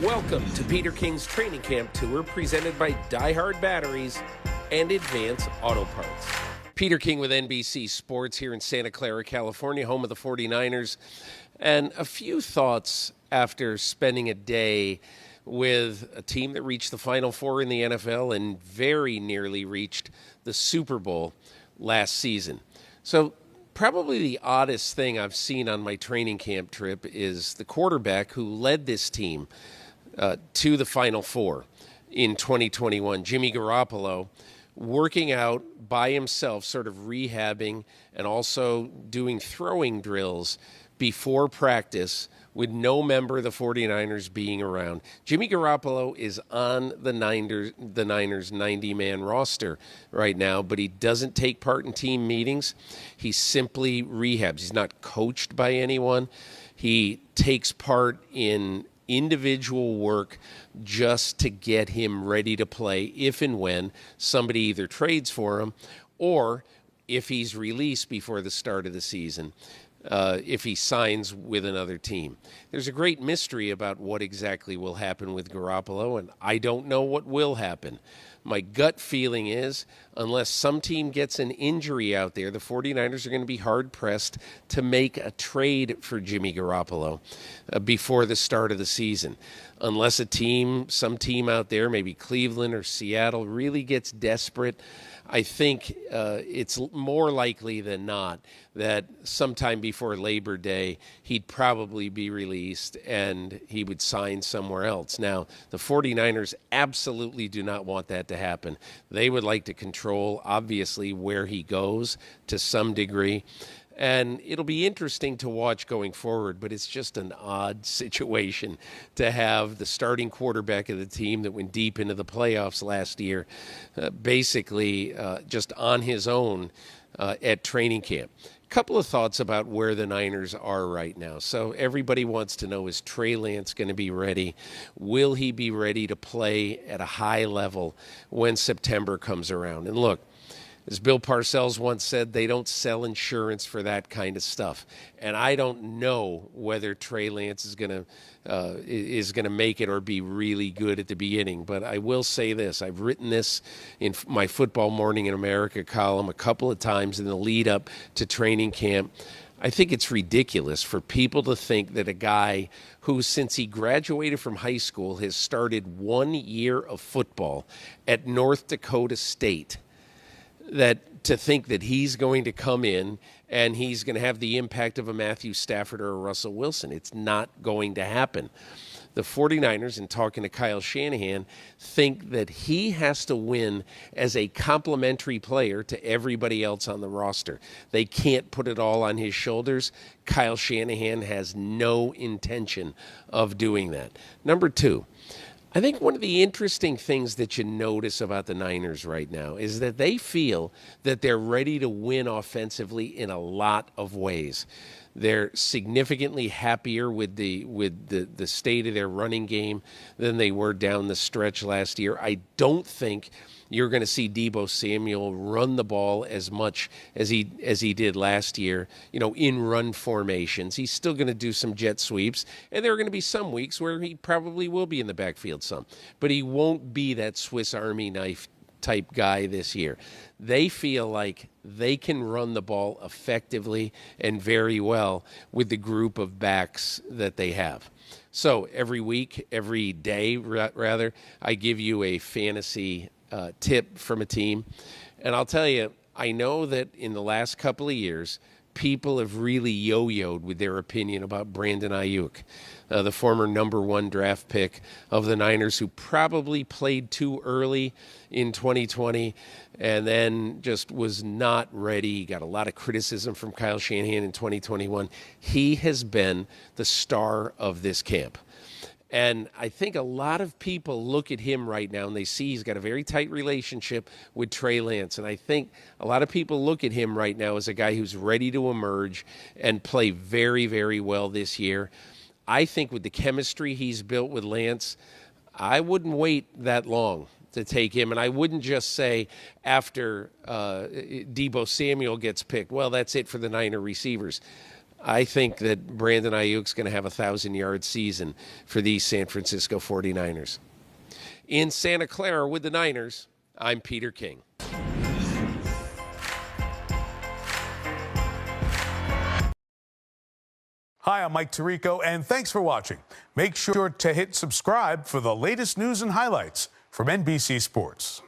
Welcome to Peter King's Training Camp Tour, presented by Die Hard Batteries and Advance Auto Parts. Peter King with NBC Sports here in Santa Clara, California, home of the 49ers. And a few thoughts after spending a day with a team that reached the Final Four in the NFL and very nearly reached the Super Bowl last season. So probably the oddest thing I've seen on my training camp trip is the quarterback who led this team to the Final Four in 2021, Jimmy Garoppolo, working out by himself, sort of rehabbing and also doing throwing drills before practice with no member of the 49ers being around. Jimmy Garoppolo is on the Niners 90-man roster right now, but he doesn't take part in team meetings. He simply rehabs. He's not coached by anyone. He takes part in individual work just to get him ready to play if and when somebody either trades for him or if he's released before the start of the season, if he signs with another team. There's a great mystery about what exactly will happen with Garoppolo, and I don't know what will happen. My gut feeling is, unless some team gets an injury out there, the 49ers are going to be hard-pressed to make a trade for Jimmy Garoppolo before the start of the season. Unless some team out there, maybe Cleveland or Seattle, really gets desperate, I think it's more likely than not that sometime before Labor Day, he'd probably be released and he would sign somewhere else. Now, the 49ers absolutely do not want that to happen. They would like to control, obviously, where he goes to some degree. And it'll be interesting to watch going forward, but it's just an odd situation to have the starting quarterback of the team that went deep into the playoffs last year basically just on his own at training camp. Couple of thoughts about where the Niners are right now. So everybody wants to know, is Trey Lance going to be ready? Will he be ready to play at a high level when September comes around? And look, as Bill Parcells once said, they don't sell insurance for that kind of stuff. And I don't know whether Trey Lance is going to make it or be really good at the beginning. But I will say this. I've written this in my Football Morning in America column a couple of times in the lead up to training camp. I think it's ridiculous for people to think that a guy who, since he graduated from high school, has started 1 year of football at North Dakota State, that to think that he's going to come in and he's going to have the impact of a Matthew Stafford or a Russell Wilson. It's not going to happen. The 49ers, in talking to Kyle Shanahan, think that he has to win as a complementary player to everybody else on the roster. They can't put it all on his shoulders. Kyle Shanahan has no intention of doing that. Number two, I think one of the interesting things that you notice about the Niners right now is that they feel that they're ready to win offensively in a lot of ways. They're significantly happier with the state of their running game than they were down the stretch last year. I don't think you're going to see Deebo Samuel run the ball as much as he did last year, in run formations. He's still going to do some jet sweeps, and there are going to be some weeks where he probably will be in the backfield some. But he won't be that Swiss Army knife type guy this year. They feel like they can run the ball effectively and very well with the group of backs that they have. So every week, every day, rather, I give you a fantasy tip from a team. And I'll tell you, I know that in the last couple of years, people have really yo-yoed with their opinion about Brandon Ayuk, the former number one draft pick of the Niners, who probably played too early in 2020 and then just was not ready. He got a lot of criticism from Kyle Shanahan in 2021. He has been the star of this camp. And I think a lot of people look at him right now and they see he's got a very tight relationship with Trey Lance. And I think a lot of people look at him right now as a guy who's ready to emerge and play very, very well this year. I think with the chemistry he's built with Lance, I wouldn't wait that long to take him. And I wouldn't just say after Deebo Samuel gets picked, well, that's it for the Niner receivers. I think that Brandon Ayuk's going to have a 1,000-yard season for the San Francisco 49ers. In Santa Clara with the Niners, I'm Peter King. Hi, I'm Mike Tirico, and thanks for watching. Make sure to hit subscribe for the latest news and highlights from NBC Sports.